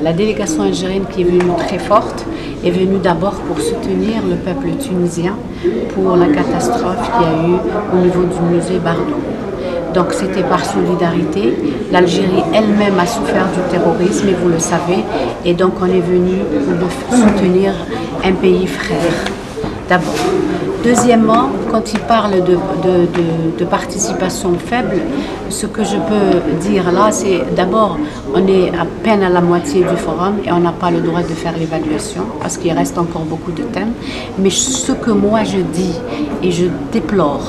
la délégation algérienne qui est venue très forte est venue d'abord pour soutenir le peuple tunisien pour la catastrophe qu'il y a eu au niveau du musée Bardo. Donc c'était par solidarité. L'Algérie elle-même a souffert du terrorisme, et vous le savez, et donc on est venu pour soutenir un pays frère, d'abord. Deuxièmement, quand il parle de participation faible, ce que je peux dire là, c'est d'abord, on est à peine à la moitié du forum et on n'a pas le droit de faire l'évaluation parce qu'il reste encore beaucoup de thèmes. Mais ce que moi je dis et je déplore,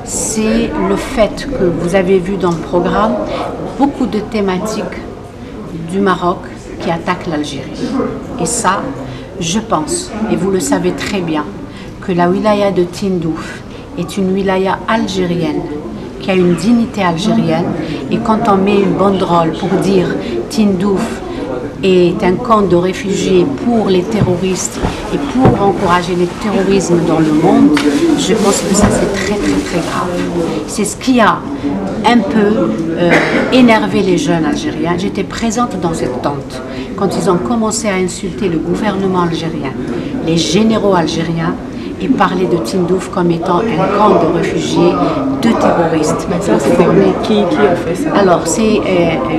c'est le fait que vous avez vu dans le programme beaucoup de thématiques du Maroc qui attaquent l'Algérie. Et ça, je pense, et vous le savez très bien, que la wilaya de Tindouf est une wilaya algérienne, qui a une dignité algérienne, et quand on met une banderole pour dire Tindouf est un camp de réfugiés pour les terroristes et pour encourager le terrorisme dans le monde, je pense que ça c'est très grave. C'est ce qui a un peu énervé les jeunes algériens. J'étais présente dans cette tente quand ils ont commencé à insulter le gouvernement algérien, les généraux algériens, et parler de Tindouf comme étant un camp de réfugiés, de terroristes. Mais ça, c'était qui a fait ça? Alors, c'est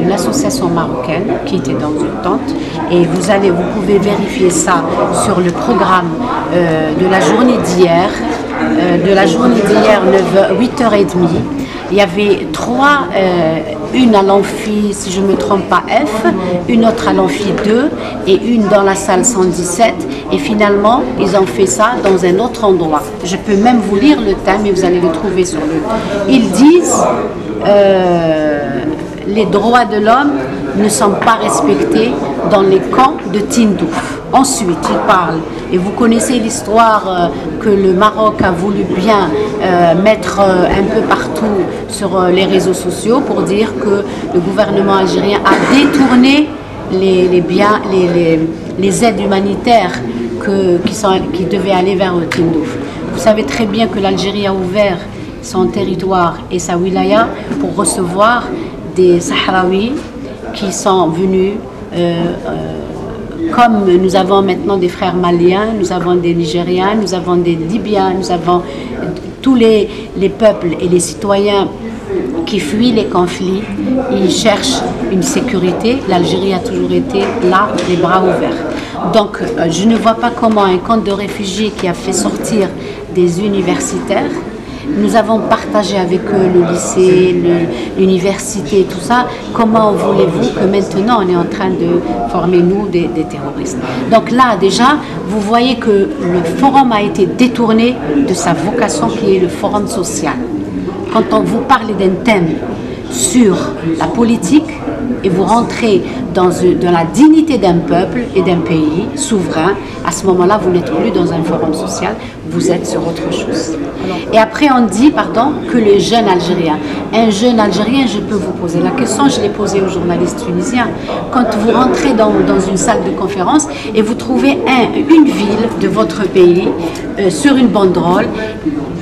une association marocaine qui était dans une tente, et vous pouvez vérifier ça sur le programme de la journée d'hier. 8h30. Il y avait trois, une à l'amphi, si je ne me trompe pas, F, une autre à l'amphi 2 et une dans la salle 117. Et finalement, ils ont fait ça dans un autre endroit. Je peux même vous lire le thème et vous allez le trouver sur le... Ils disent les droits de l'homme ne sont pas respectés dans les camps de Tindouf. Ensuite, ils parlent, et vous connaissez l'histoire que le Maroc a voulu bien mettre un peu partout sur les réseaux sociaux pour dire que le gouvernement algérien a détourné les aides humanitaires qui devaient aller vers Tindouf. Vous savez très bien que l'Algérie a ouvert son territoire et sa wilaya pour recevoir des Sahraouis qui sont venus, comme nous avons maintenant des frères maliens, nous avons des Nigériens, nous avons des Libyens, nous avons tous les peuples et les citoyens qui fuient les conflits, ils cherchent une sécurité. L'Algérie a toujours été là, les bras ouverts. Donc je ne vois pas comment un camp de réfugiés qui a fait sortir des universitaires, nous avons partagé avec eux le lycée, l'université, tout ça. Comment voulez-vous que maintenant on est en train de former, nous, des terroristes? Donc là, déjà, vous voyez que le forum a été détourné de sa vocation qui est le forum social. Quand on vous parle d'un thème sur la politique et vous rentrez dans la dignité d'un peuple et d'un pays souverain, à ce moment-là, vous n'êtes plus dans un forum social, vous êtes sur autre chose. Et après, on dit, pardon, que les jeunes Algériens. Un jeune Algérien, je peux vous poser la question, je l'ai posée aux journalistes tunisiens. Quand vous rentrez dans une salle de conférence et vous trouvez une ville de votre pays sur une banderole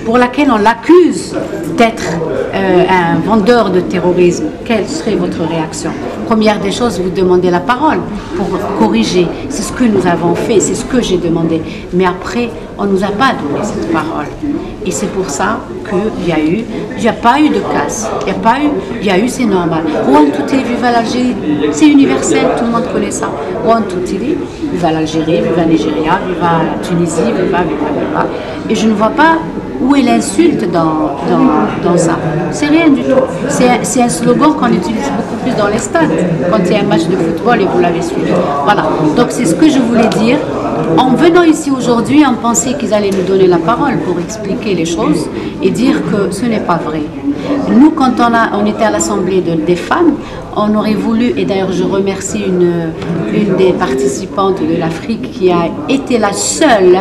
pour laquelle on l'accuse d'être un vendeur de terrorisme, quelle serait votre réaction? Première des choses, vous demandez la parole pour corriger. C'est ce que nous avons fait, c'est ce que j'ai demandé. Mais après, on ne nous a pas donné cette parole. Et c'est pour ça qu'il n'y a pas eu de casse. Il y a eu, c'est normal. Ouane Toutili, viva l'Algérie, c'est universel, tout le monde connaît ça. Ouane Toutili, viva l'Algérie, viva Nigeria, viva la Tunisie, viva. Et je ne vois pas où est l'insulte dans ça. C'est rien du tout. C'est un slogan qu'on utilise beaucoup plus dans les stades, quand il y a un match de football et vous l'avez suivi. Voilà. Donc c'est ce que je voulais dire. En venant ici aujourd'hui, on pensait qu'ils allaient nous donner la parole pour expliquer les choses et dire que ce n'est pas vrai. Nous, quand on était à l'Assemblée des femmes, on aurait voulu, et d'ailleurs je remercie une des participantes de l'Afrique qui a été la seule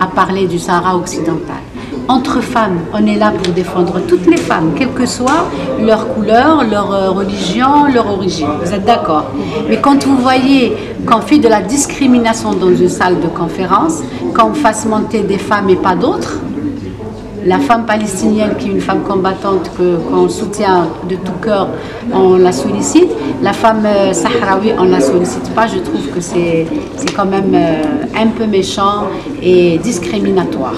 à parler du Sahara occidental. Entre femmes, on est là pour défendre toutes les femmes, quelle que soit leur couleur, leur religion, leur origine. Vous êtes d'accord? Mais quand vous voyez qu'on fait de la discrimination dans une salle de conférence, qu'on fasse monter des femmes et pas d'autres, La femme palestinienne qui est une femme combattante qu'on soutient de tout cœur, on la sollicite. La femme sahraoui, on ne la sollicite pas. Je trouve que c'est quand même un peu méchant et discriminatoire.